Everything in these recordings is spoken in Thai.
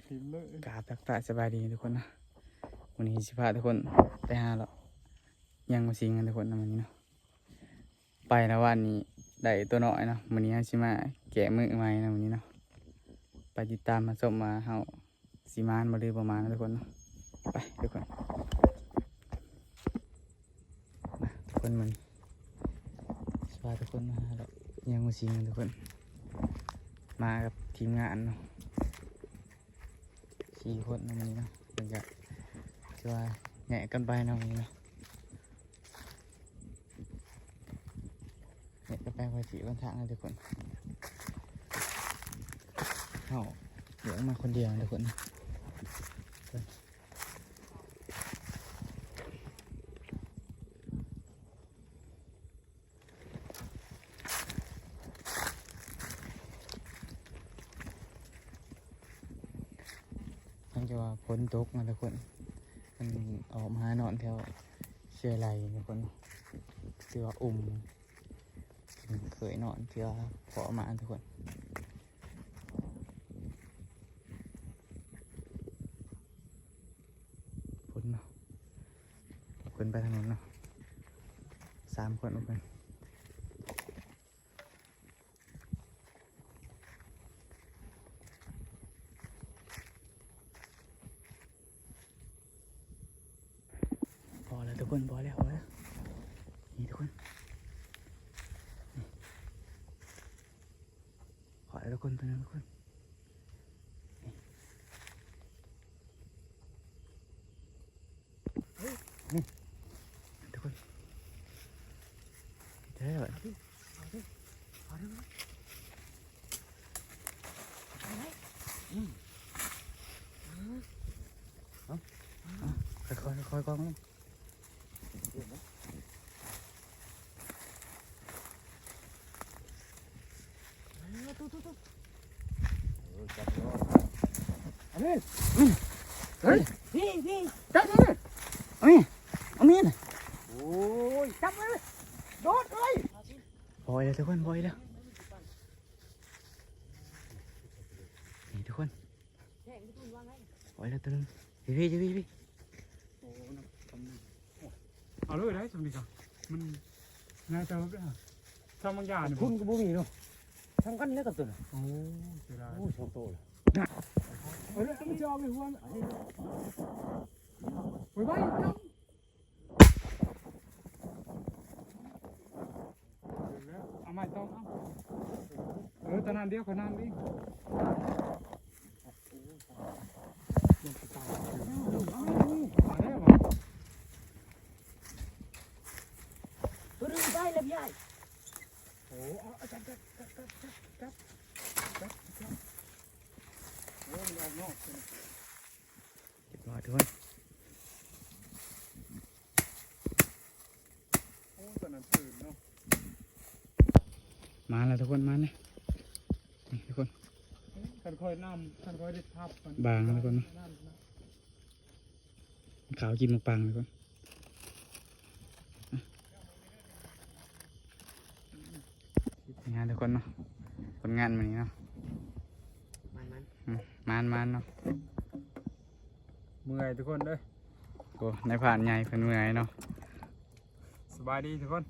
กราบทักทายสบายดีทุกคนนะวันนี้สิพาทุกคนไปหาเรายังมาสิงกันทุกคนนะวันนี้เนาะไปแล้ววันนี้ได้ตัวน้อยเนาะวันนี้สิมาแกะมือใหม่นะวันนี้เนาะไปติดตามมาส่งมาเฮาสีมานมาดูประมาณนะทุกคนเนาะไปทุกคนมาทุกคนมันสิพาทุกคนมาหาเรายังมาสิงกันทุกคนมากับทีมงานเนาะ4 คนนะวันนี้เนาะเป็นจะว่าแหน่กันไปนะวันนี้เนาะแหน่กันไปไปสีวันทางนะทุกคนเขาเหลือมาคนเดียวทุกคนทั้งจะว่าฝนตกนะทุกคนมันออกมานอนแถวเชื่อไรทุกคนเชื่อเคยนอนเชื่อพอมาทุกคนฝนเนาะคนไปถนนเนาะ3 คนทุกคนพอแล้วทุกคนพอแล้วนี่ทุกคนขอแล้วทุกคนตัวนึงทุกคนนี่ทุกคนเท่เลยค่อยกองลงเอาเลยเฮ้ยพี่จับเลยเอามีดโอ้ยจับเลยโดดเลยปล่อยเลยทุกคนปล่อยแล้วนี่ทุกคนปล่อยแล้วตัวนึงพี่เอาเลยได้สมดีก่อนมันน่าจะทำบางอย่างเนี่ย คุณก็บ่มีเนาะทำกันแล้วกับตัวน่ะ โอ้เสียดาย โอ้ชอบโตเลย เอาเลยต้องจะเอาไปหัวไว้ไว้จังเอาไม้ต้องเอาตอนนั้นเดียวขนาดนี้ตัวนึงได้แล้วพี่ใหญ่ โอ้จับโอ้ยออกนอก เรียบร้อยทุกคน โอ้ตอนนั้นตื่นเนาะ มาแล้วทุกคนมาเลยนี่ทุกคน คันคอยน้ำคันคอยได้ทับบ างทุกคนเนาะขาวกินหมกปังทุกคนงานทุกคนเนาะผลงานวันนี้เนาะมันเนาะ เมื่อยทุกคนเด้อ โอ้ในผ่านใหญ่เป็นเมื่อยเนาะ สบายดีทุกคน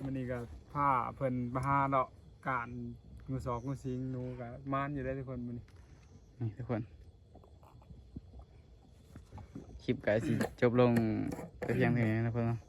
วันนี้ก็ผ้าเพิ่นมาหาดอกการงูสอกงูสิงหนูกับมานอยู่ได้ทุกคนวันนี้ นี่ทุกคนคลิปก็สิจบลงไปเพียงเท่านี้นะเพื่อนเนาะ